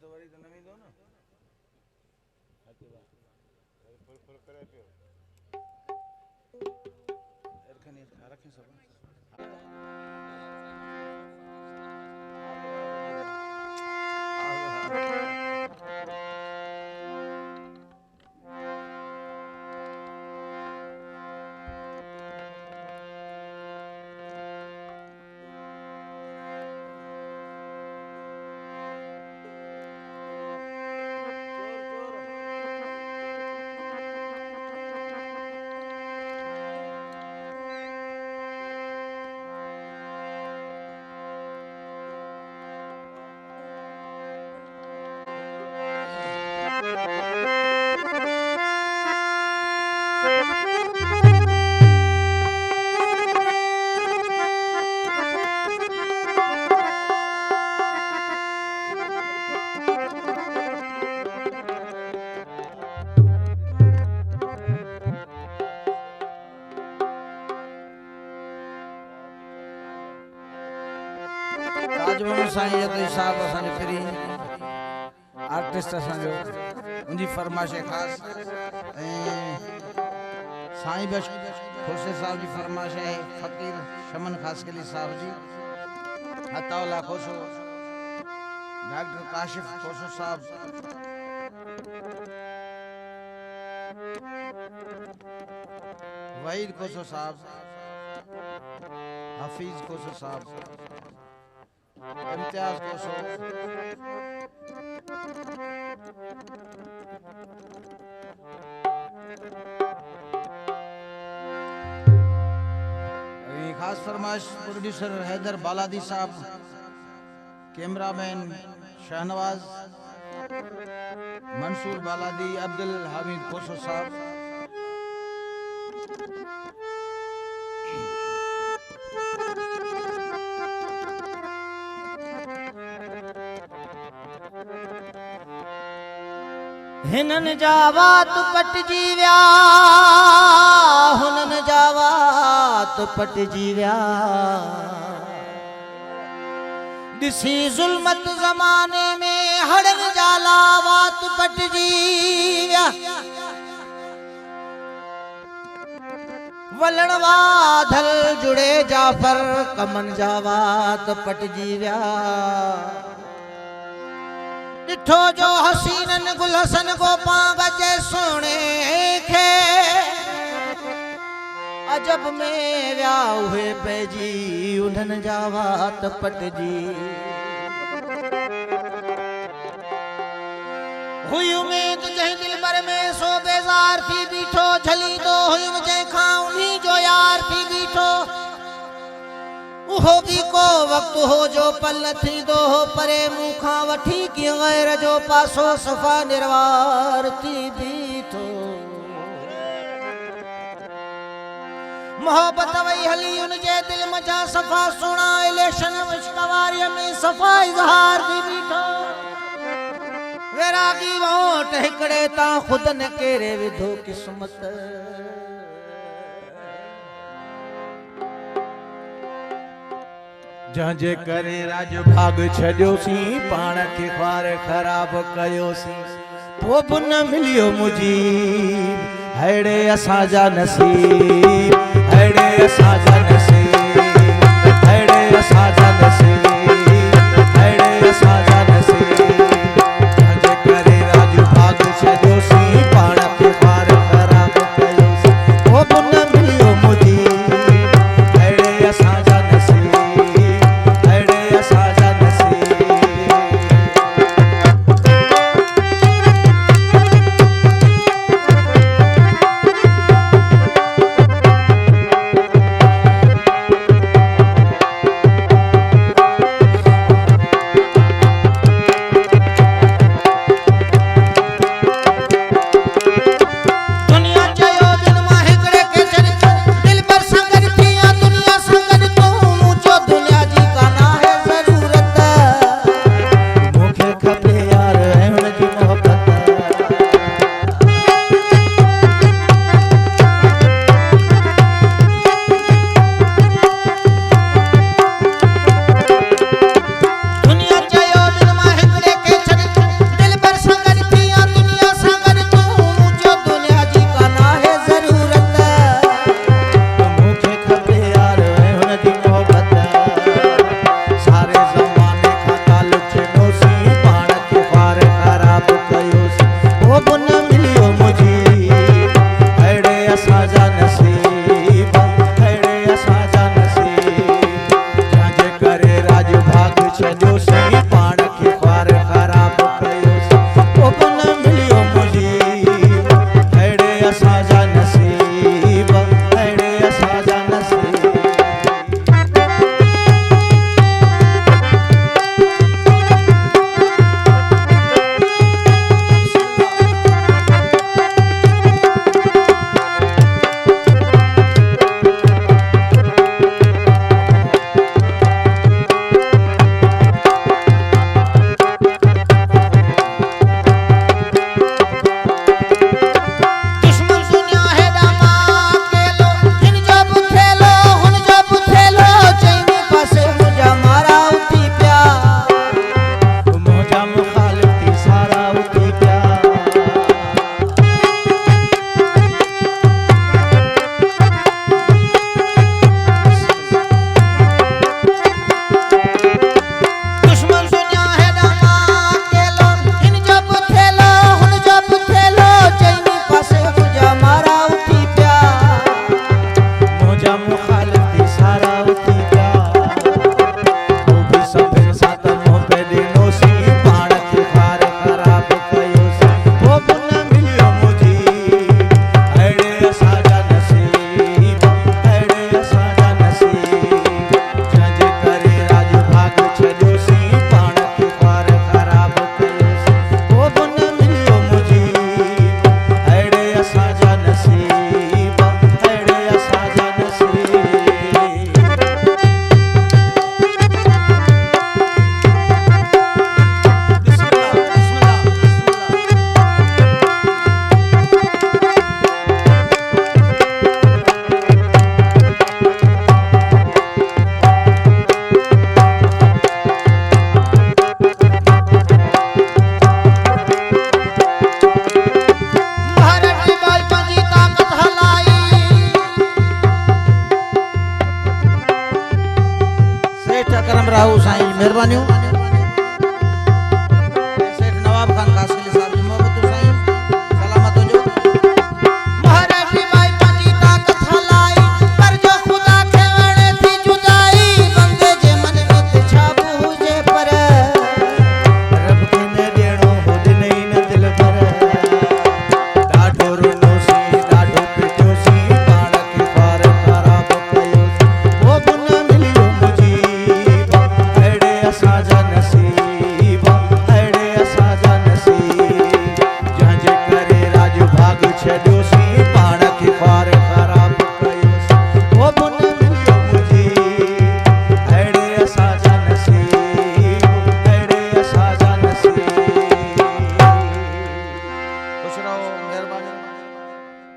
तो वरी तो नवी दो ना फुल फुल करे पियो रखनी रखी सब राजभवन साईं जो तो साहब असांजो फ्री आर्टिस्ट असांजो उनकी फरमाइश ख़ास साईं बश खुर्शीद साहब की फरमाइश है फ़कीर शमन खासकली साहब जी अताउल्ला खोसो डॉक्टर काशिफ खोसो साहब वहीद खोसो साहब हफीज खोसो साहब इम्तियाज खोसो खास फरमाइश प्रोड्यूसर हैदर बालादी साहब कैमरामैन शहनवाज मंसूर बालादी अब्दुल हामिद खोसो साहब हिनन जावात पटजी व्या हुनन जावात पटजी व्या दिसी जुल्मत जमाने में हड़न जालावात पटजी व्या वलण वाधल जुड़े जाफर कमन जावात पटजी व्या डिठो जो हसीनन गुलहसन को पांगजे सोने खे अजब में व्या हुए पैजी उन्हन जावात पटजी हुई उम्मीद जह दिल भर में सो बेजार थी बीठो झली दो हुई मुझे खां उन्हीं जो यार थी बीठो होगी को वक्त हो जो पल थी दो हो परे मुखा वठी की गैर जो पासो सफा निर्वार थी बीठो मोहब्बत वही हली उनजे दिल मजा सफा सुना इलेशन विश्कवारी में सफा इजहार थी बीठो वैरागी वोट हिकड़े ता खुद न केरे विधो किस्मत जंहिंजे करे राज भाग छॾियोसीं पाण खे ख्वार ख़राब कयोसीं पोइ बि न मिलियो मुजीब अहिड़े असांजा नसीब अहिड़े असांजा नसीब अहिड़े असांजा नसीब अहिड़े असांजा नसीब जंहिंजे करे राज भाग छॾियोसीं पाण खे ख्वार ख़राब कयोसीं पोइ बि न मिलियो मुजीब अहिड़े असांजा नसीब छॾियोसीं